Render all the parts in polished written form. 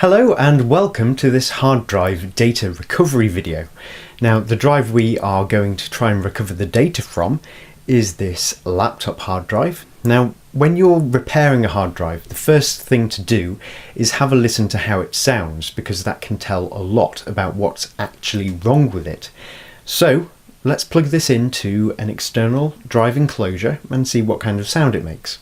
Hello and welcome to this hard drive data recovery video. Now the drive we are going to try and recover the data from is this laptop hard drive. Now when you're repairing a hard drive, the first thing to do is have a listen to how it sounds, because that can tell a lot about what's actually wrong with it. So let's plug this into an external drive enclosure and see what kind of sound it makes.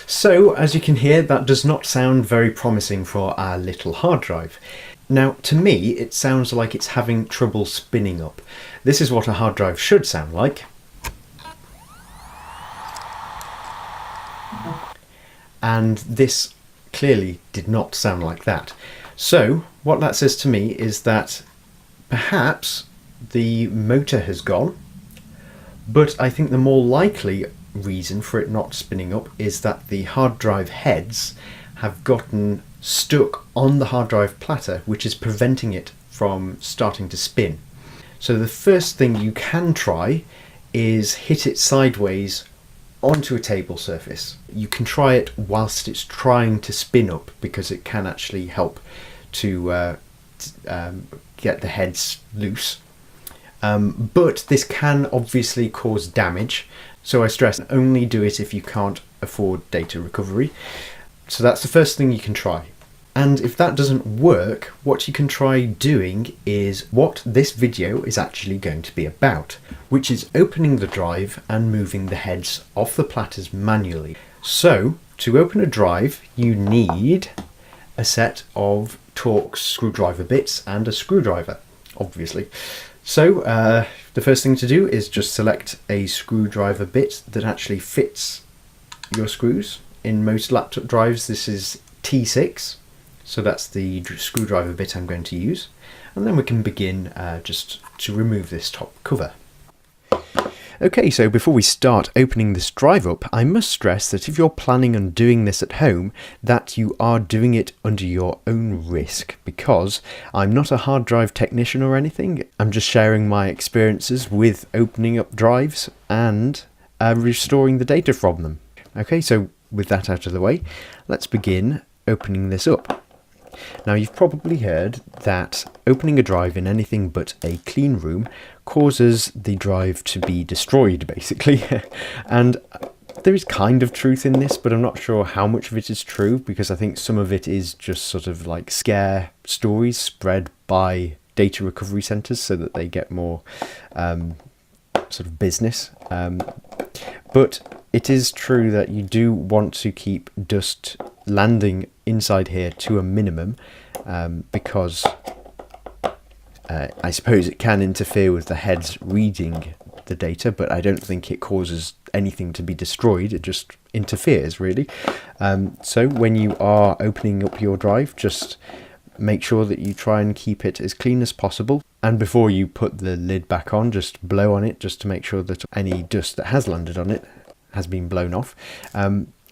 So, as you can hear, that does not sound very promising for our little hard drive. Now, to me, it sounds like it's having trouble spinning up. This is what a hard drive should sound like. And this clearly did not sound like that. So, what that says to me is that perhaps the motor has gone, but I think the more likely reason for it not spinning up is that the hard drive heads have gotten stuck on the hard drive platter, which is preventing it from starting to spin. So the first thing you can try is hit it sideways onto a table surface. You can try it whilst it's trying to spin up, because it can actually help to get the heads loose. But this can obviously cause damage. So I stress, only do it if you can't afford data recovery. So that's the first thing you can try. And if that doesn't work, what you can try doing is what this video is actually going to be about, which is opening the drive and moving the heads off the platters manually. So to open a drive, you need a set of Torx screwdriver bits and a screwdriver, obviously. So the first thing to do is just select a screwdriver bit that actually fits your screws. In most laptop drives this is T6, so that's the screwdriver bit I'm going to use. And then we can begin just to remove this top cover. Okay, so before we start opening this drive up, I must stress that if you're planning on doing this at home, that you are doing it under your own risk, because I'm not a hard drive technician or anything. I'm just sharing my experiences with opening up drives and restoring the data from them. Okay, so with that out of the way, let's begin opening this up. Now, you've probably heard that opening a drive in anything but a clean room causes the drive to be destroyed, basically. And there is kind of truth in this, but I'm not sure how much of it is true, because I think some of it is just sort of like scare stories spread by data recovery centres so that they get more sort of business. But it is true that you do want to keep dust landing inside here to a minimum, because I suppose it can interfere with the heads reading the data, but I don't think it causes anything to be destroyed. It just interferes, really. So when you are opening up your drive, just make sure that you try and keep it as clean as possible. And before you put the lid back on, just blow on it, just to make sure that any dust that has landed on it has been blown off.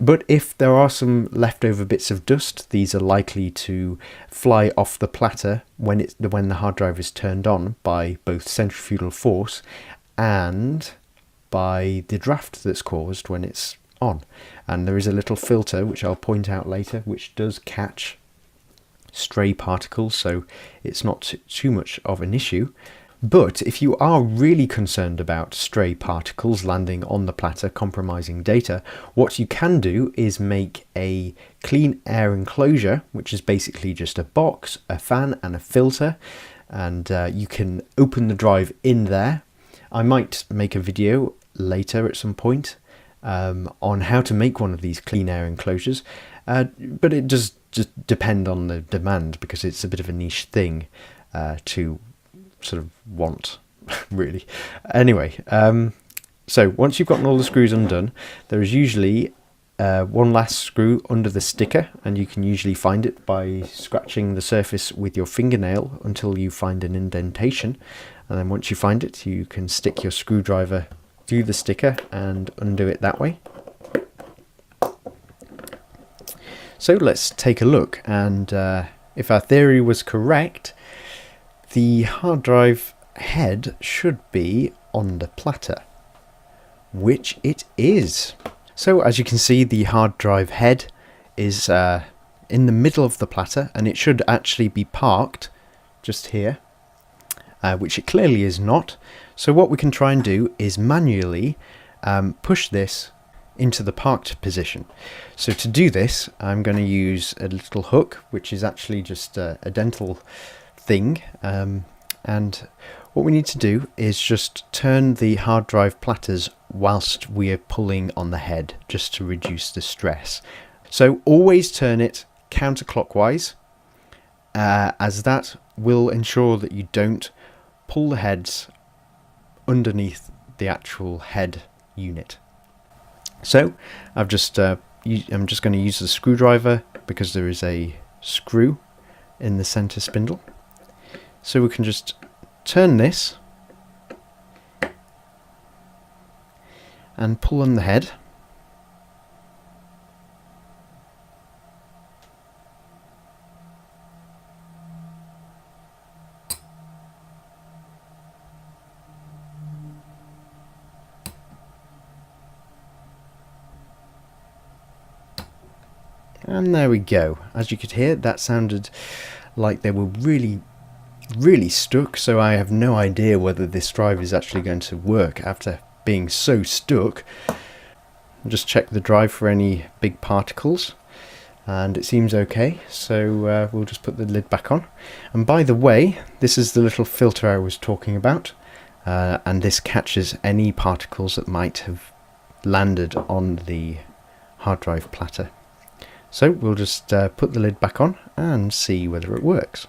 But if there are some leftover bits of dust, these are likely to fly off the platter when the hard drive is turned on by both centrifugal force and by the draft that's caused when it's on. And there is a little filter, which I'll point out later, which does catch stray particles, so it's not too much of an issue. But if you are really concerned about stray particles landing on the platter compromising data, what you can do is make a clean air enclosure, which is basically just a box, a fan and a filter, and you can open the drive in there. I might make a video later at some point on how to make one of these clean air enclosures, but it does just depend on the demand, because it's a bit of a niche thing to sort of want, really. Anyway, so once you've gotten all the screws undone, there is usually one last screw under the sticker, and you can usually find it by scratching the surface with your fingernail until you find an indentation. And then once you find it, you can stick your screwdriver through the sticker and undo it that way. So let's take a look, and if our theory was correct, the hard drive head should be on the platter, which it is. So as you can see, the hard drive head is in the middle of the platter, and it should actually be parked just here, which it clearly is not. So what we can try and do is manually push this into the parked position. So to do this, I'm going to use a little hook, which is actually just a dental thing, and what we need to do is just turn the hard drive platters whilst we are pulling on the head, just to reduce the stress. So always turn it counterclockwise, as that will ensure that you don't pull the heads underneath the actual head unit. So I'm just going to use the screwdriver, because there is a screw in the center spindle. So we can just turn this and pull on the head. And there we go. As you could hear, that sounded like they were really stuck, so I have no idea whether this drive is actually going to work after being so stuck. Just check the drive for any big particles, and it seems okay, so we'll just put the lid back on. And by the way, this is the little filter I was talking about, and this catches any particles that might have landed on the hard drive platter. So we'll just put the lid back on and see whether it works.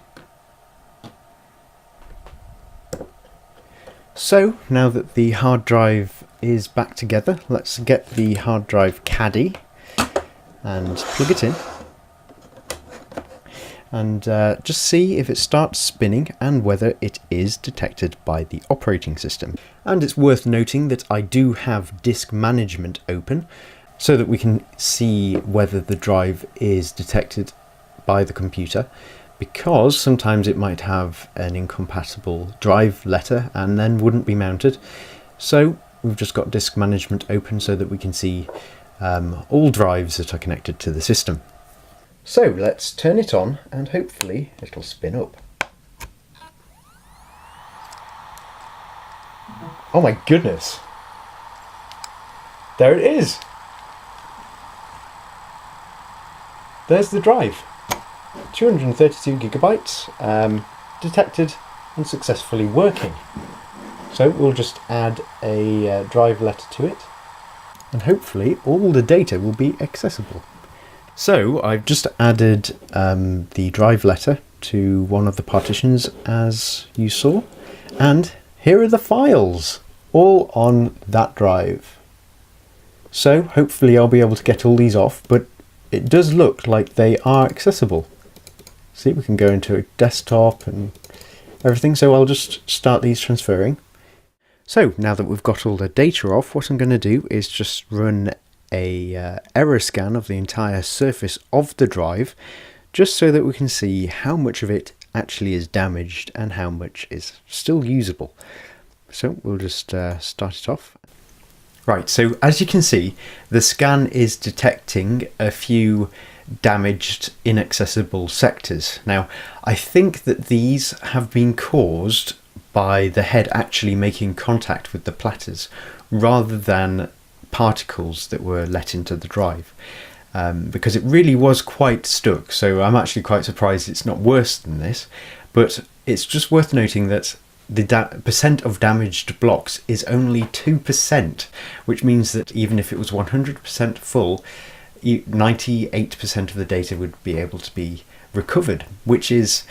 So now that the hard drive is back together, let's get the hard drive caddy and plug it in, and just see if it starts spinning and whether it is detected by the operating system. And it's worth noting that I do have disk management open, so that we can see whether the drive is detected by the computer, because sometimes it might have an incompatible drive letter and then wouldn't be mounted. So we've just got disk management open so that we can see all drives that are connected to the system. So let's turn it on and hopefully it'll spin up. Oh my goodness! There it is! There's the drive. 232 gigabytes, detected and successfully working. So we'll just add a drive letter to it, and hopefully all the data will be accessible. So I've just added the drive letter to one of the partitions, as you saw, and here are the files, all on that drive. So hopefully I'll be able to get all these off, but it does look like they are accessible. See, we can go into a desktop and everything, so I'll just start these transferring. So now that we've got all the data off, what I'm going to do is just run a error scan of the entire surface of the drive, just so that we can see how much of it actually is damaged and how much is still usable. So we'll just start it off. Right, so as you can see, the scan is detecting a few damaged, inaccessible sectors. Now, I think that these have been caused by the head actually making contact with the platters, rather than particles that were let into the drive, because it really was quite stuck. So I'm actually quite surprised it's not worse than this, but it's just worth noting that the percent of damaged blocks is only 2%, which means that even if it was 100% full, 98% of the data would be able to be recovered, which is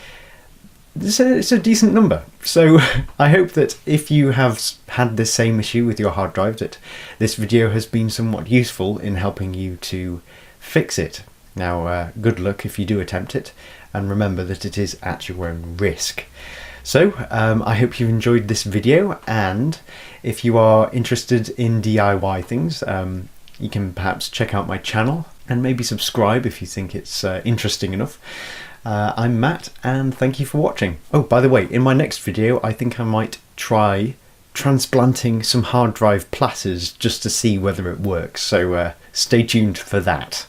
it's a decent number. So I hope that if you have had the same issue with your hard drive, that this video has been somewhat useful in helping you to fix it. Now, good luck if you do attempt it, and remember that it is at your own risk. So I hope you've enjoyed this video, and if you are interested in DIY things, you can perhaps check out my channel and maybe subscribe if you think it's interesting enough. I'm Matt, and thank you for watching. Oh, by the way, in my next video I think I might try transplanting some hard drive platters just to see whether it works. So stay tuned for that.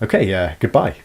Okay, goodbye.